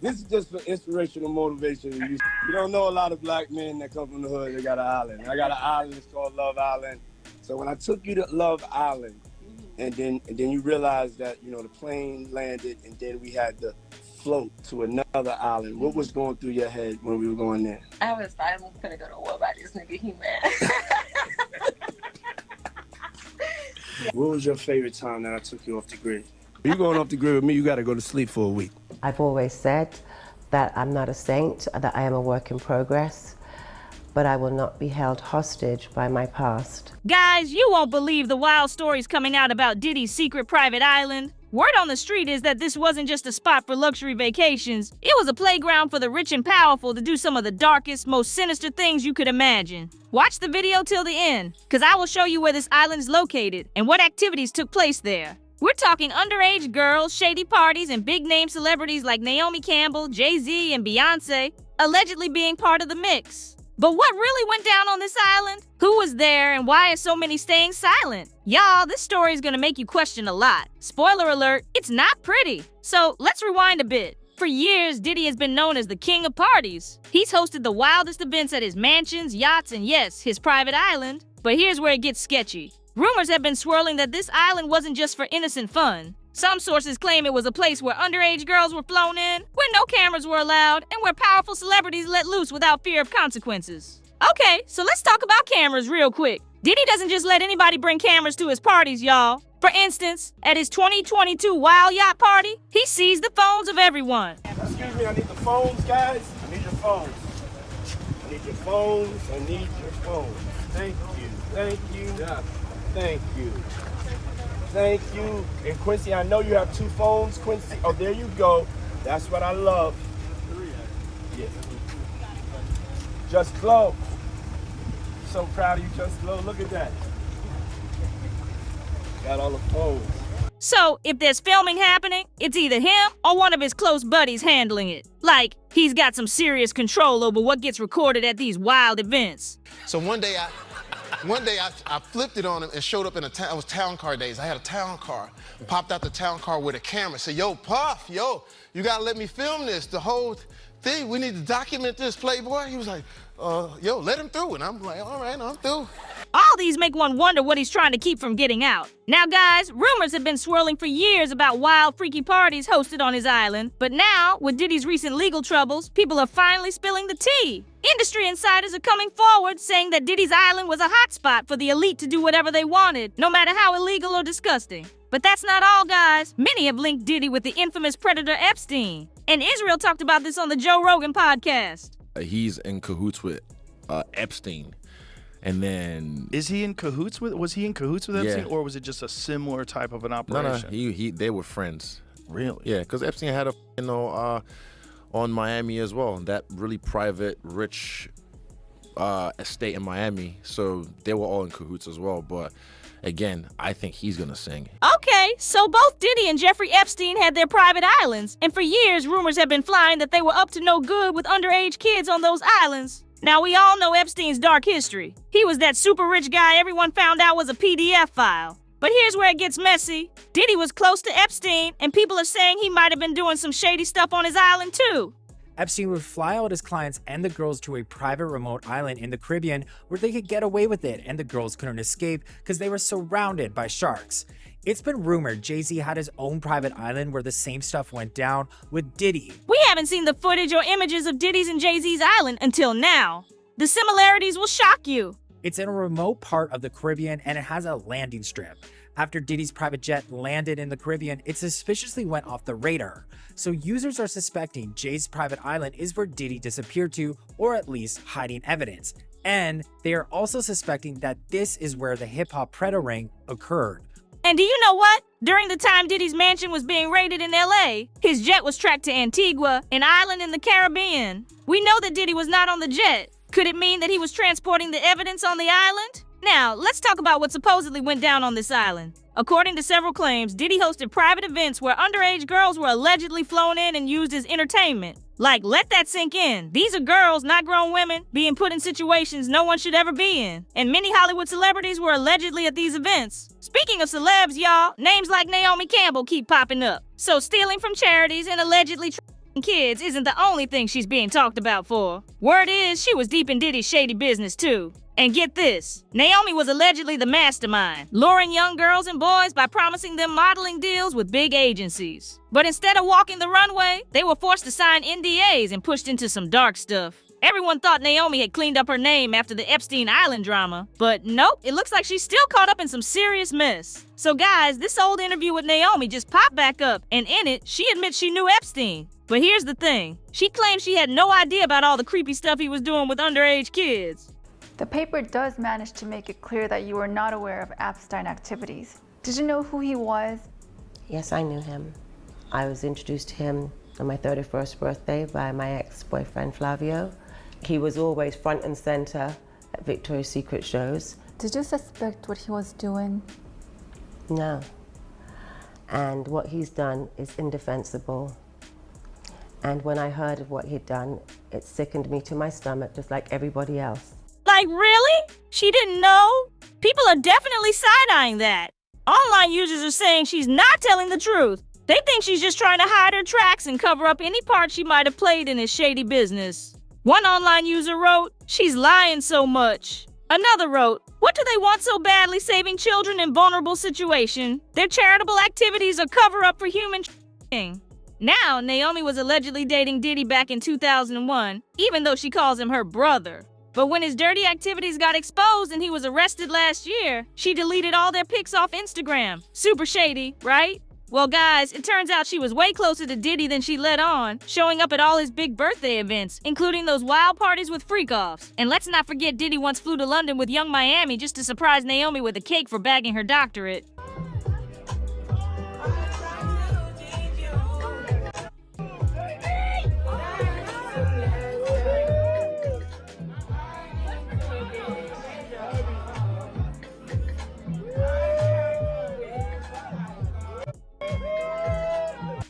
This is just for inspirational motivation. You don't know a lot of black men that come from the hood that got an island. I got an island, it's called Love Island. So when I took you to Love Island, and then you realize that, you know, the plane landed and then we had to float to another island. What was going through your head when we were going there? I'm gonna go to war by this nigga, he mad. What was your favorite time that I took you off the grid? If you're going off the grid with me, you gotta go to sleep for a week. I've always said that I'm not a saint, that I am a work in progress, but I will not be held hostage by my past. Guys, you won't believe the wild stories coming out about Diddy's secret private island. Word on the street is that this wasn't just a spot for luxury vacations. It was a playground for the rich and powerful to do some of the darkest, most sinister things you could imagine. Watch the video till the end, because I will show you where this island is located and what activities took place there. We're talking underage girls, shady parties, and big-name celebrities like Naomi Campbell, Jay-Z, and Beyonce allegedly being part of the mix. But what really went down on this island? Who was there, and why are so many staying silent? Y'all, this story is gonna make you question a lot. Spoiler alert, it's not pretty. So let's rewind a bit. For years, Diddy has been known as the king of parties. He's hosted the wildest events at his mansions, yachts, and yes, his private island. But here's where it gets sketchy. Rumors have been swirling that this island wasn't just for innocent fun. Some sources claim it was a place where underage girls were flown in, where no cameras were allowed, and where powerful celebrities let loose without fear of consequences. Okay, so let's talk about cameras real quick. Diddy doesn't just let anybody bring cameras to his parties, y'all. For instance, at his 2022 Wild Yacht Party, he seized the phones of everyone. Excuse me, I need the phones, guys. I need your phones. I need your phones. I need your phones. Thank you. Thank you. Yeah. Thank you. Thank you. And Quincy, I know you have 2 phones, Quincy. Oh, there you go. That's what I love. Yeah. Just Glow. So proud of you, Just Glow. Look at that. Got all the phones. So, if there's filming happening, it's either him or one of his close buddies handling it. Like, he's got some serious control over what gets recorded at these wild events. So one day I flipped it on him and showed up in it was town car days. I had a town car. Popped out the town car with a camera. Said, yo, Puff, yo, you gotta let me film this. The whole thing, we need to document this, Playboy. He was like, yo, let him through. And I'm like, all right, I'm through. All these make one wonder what he's trying to keep from getting out. Now guys, rumors have been swirling for years about wild, freaky parties hosted on his island. But now, with Diddy's recent legal troubles, people are finally spilling the tea. Industry insiders are coming forward saying that Diddy's island was a hotspot for the elite to do whatever they wanted, no matter how illegal or disgusting. But that's not all, guys. Many have linked Diddy with the infamous predator Epstein. And Israel talked about this on the Joe Rogan podcast. He's in cahoots with Epstein. And then was he in cahoots with Epstein, Yeah. or was it just a similar type of an operation? No, they were friends. Really? Yeah, because Epstein had on Miami as well, that really private, rich estate in Miami. So they were all in cahoots as well. But again, I think he's gonna sing. Okay, so both Diddy and Jeffrey Epstein had their private islands, and for years rumors have been flying that they were up to no good with underage kids on those islands. Now, we all know Epstein's dark history. He was that super rich guy everyone found out was a PDF file. But here's where it gets messy. Diddy was close to Epstein, and people are saying he might have been doing some shady stuff on his island too. Epstein would fly out his clients and the girls to a private remote island in the Caribbean where they could get away with it and the girls couldn't escape because they were surrounded by sharks. It's been rumored Jay-Z had his own private island where the same stuff went down with Diddy. We haven't seen the footage or images of Diddy's and Jay-Z's island until now. The similarities will shock you. It's in a remote part of the Caribbean and it has a landing strip. After Diddy's private jet landed in the Caribbean, it suspiciously went off the radar. So users are suspecting Jay's private island is where Diddy disappeared to, or at least hiding evidence. And they are also suspecting that this is where the hip-hop Predator ring occurred. And do you know what? During the time Diddy's mansion was being raided in LA, his jet was tracked to Antigua, an island in the Caribbean. We know that Diddy was not on the jet. Could it mean that he was transporting the evidence on the island? Now, let's talk about what supposedly went down on this island. According to several claims, Diddy hosted private events where underage girls were allegedly flown in and used as entertainment. Like, let that sink in. These are girls, not grown women, being put in situations no one should ever be in. And many Hollywood celebrities were allegedly at these events. Speaking of celebs, y'all, names like Naomi Campbell keep popping up. So stealing from charities and allegedly kids isn't the only thing she's being talked about for. Word is she was deep in Diddy's shady business too. And get this, Naomi was allegedly the mastermind, luring young girls and boys by promising them modeling deals with big agencies. But instead of walking the runway, they were forced to sign NDAs and pushed into some dark stuff. Everyone thought Naomi had cleaned up her name after the Epstein Island drama, but nope, it looks like she's still caught up in some serious mess. So guys, this old interview with Naomi just popped back up, and in it, she admits she knew Epstein. But here's the thing, she claims she had no idea about all the creepy stuff he was doing with underage kids. The paper does manage to make it clear that you were not aware of Epstein activities. Did you know who he was? Yes, I knew him. I was introduced to him on my 31st birthday by my ex-boyfriend Flavio. He was always front and center at Victoria's Secret shows. Did you suspect what he was doing? No. And what he's done is indefensible. And when I heard of what he'd done, it sickened me to my stomach, just like everybody else. Like, really? She didn't know? People are definitely side-eyeing that. Online users are saying she's not telling the truth. They think she's just trying to hide her tracks and cover up any part she might have played in his shady business. One online user wrote, "She's lying so much." Another wrote, "What do they want so badly saving children in vulnerable situations? Their charitable activities are cover-up for human trafficking." Now, Naomi was allegedly dating Diddy back in 2001, even though she calls him her brother. But when his dirty activities got exposed and he was arrested last year, she deleted all their pics off Instagram. Super shady, right? Well guys, it turns out she was way closer to Diddy than she let on, showing up at all his big birthday events, including those wild parties with freak-offs. And let's not forget Diddy once flew to London with Young Miami just to surprise Naomi with a cake for bagging her doctorate.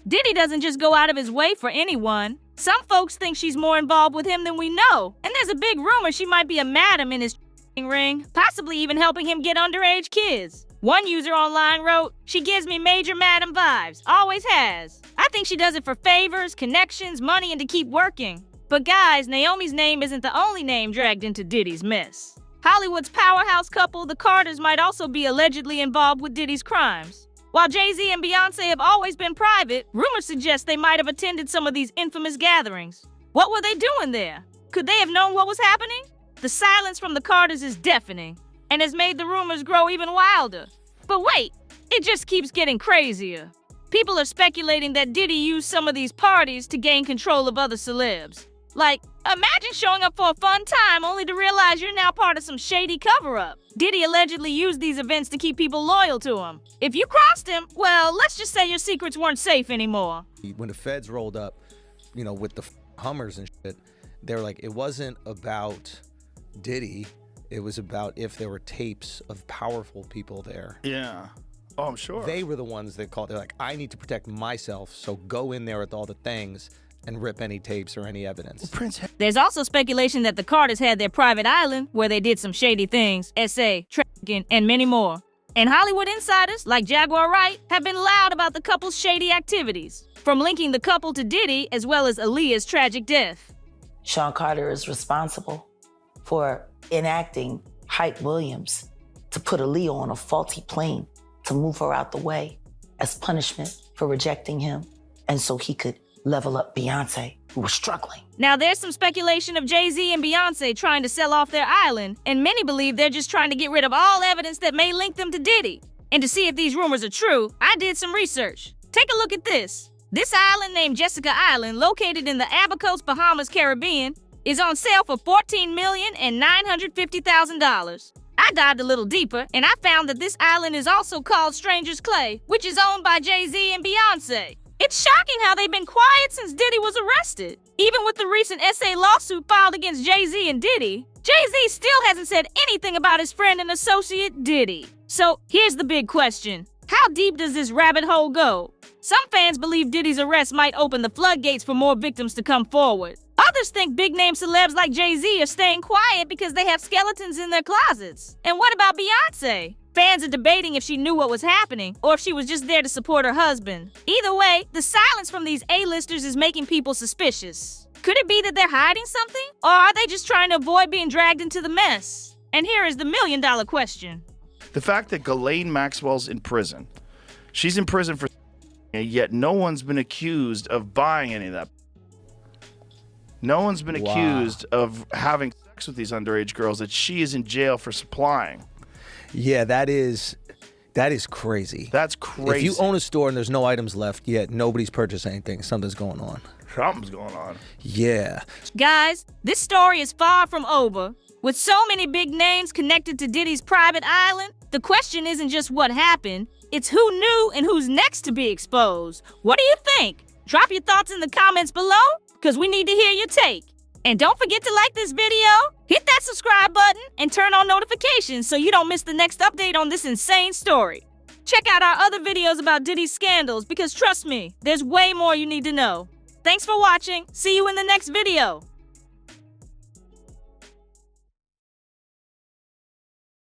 Diddy doesn't just go out of his way for anyone. Some folks think she's more involved with him than we know, and there's a big rumor she might be a madam in his ring, possibly even helping him get underage kids. One user online wrote, "She gives me major madam vibes, always has. I think she does it for favors, connections, money, and to keep working." But guys, Naomi's name isn't the only name dragged into Diddy's mess. Hollywood's powerhouse couple, the Carters, might also be allegedly involved with Diddy's crimes. While Jay-Z and Beyonce have always been private, rumors suggest they might have attended some of these infamous gatherings. What were they doing there? Could they have known what was happening? The silence from the Carters is deafening, and has made the rumors grow even wilder. But wait, it just keeps getting crazier. People are speculating that Diddy used some of these parties to gain control of other celebs. Like, imagine showing up for a fun time only to realize you're now part of some shady cover-up. Diddy allegedly used these events to keep people loyal to him. If you crossed him, well, let's just say your secrets weren't safe anymore. When the feds rolled up, with the Hummers and shit, they were like, it wasn't about Diddy, it was about if there were tapes of powerful people there. Yeah. Oh, I'm sure. They were the ones that called. They're like, I need to protect myself, so go in there with all the things and rip any tapes or any evidence. There's also speculation that the Carters had their private island where they did some shady things, SA, trafficking, and many more. And Hollywood insiders, like Jaguar Wright, have been loud about the couple's shady activities, from linking the couple to Diddy as well as Aaliyah's tragic death. Sean Carter is responsible for enacting Hype Williams to put Aaliyah on a faulty plane to move her out the way as punishment for rejecting him, and so he could level up Beyonce, who was struggling. Now there's some speculation of Jay-Z and Beyonce trying to sell off their island, and many believe they're just trying to get rid of all evidence that may link them to Diddy. And to see if these rumors are true, I did some research. Take a look at this. This island named Jessica Island, located in the Abacos, Bahamas, Caribbean, is on sale for $14,950,000. I dived a little deeper, and I found that this island is also called Stranger's Clay, which is owned by Jay-Z and Beyonce. It's shocking how they've been quiet since Diddy was arrested. Even with the recent SA lawsuit filed against Jay-Z and Diddy, Jay-Z still hasn't said anything about his friend and associate Diddy. So here's the big question. How deep does this rabbit hole go? Some fans believe Diddy's arrest might open the floodgates for more victims to come forward. Others think big-name celebs like Jay-Z are staying quiet because they have skeletons in their closets. And what about Beyonce? Fans are debating if she knew what was happening or if she was just there to support her husband. Either way, the silence from these A-listers is making people suspicious. Could it be that they're hiding something? Or are they just trying to avoid being dragged into the mess? And here is the million-dollar question. The fact that Ghislaine Maxwell's in prison. She's in prison for yet no one's been accused of buying any of that. No one's been accused of having sex with these underage girls that she is in jail for supplying. Yeah, that is crazy. That's crazy. If you own a store and there's no items left yet, nobody's purchased anything, something's going on. Something's going on. Yeah. Guys, this story is far from over. With so many big names connected to Diddy's private island, the question isn't just what happened, it's who knew and who's next to be exposed. What do you think? Drop your thoughts in the comments below, because we need to hear your take. And don't forget to like this video, hit that subscribe button, and turn on notifications so you don't miss the next update on this insane story. Check out our other videos about Diddy's scandals, because trust me, there's way more you need to know. Thanks for watching. See you in the next video.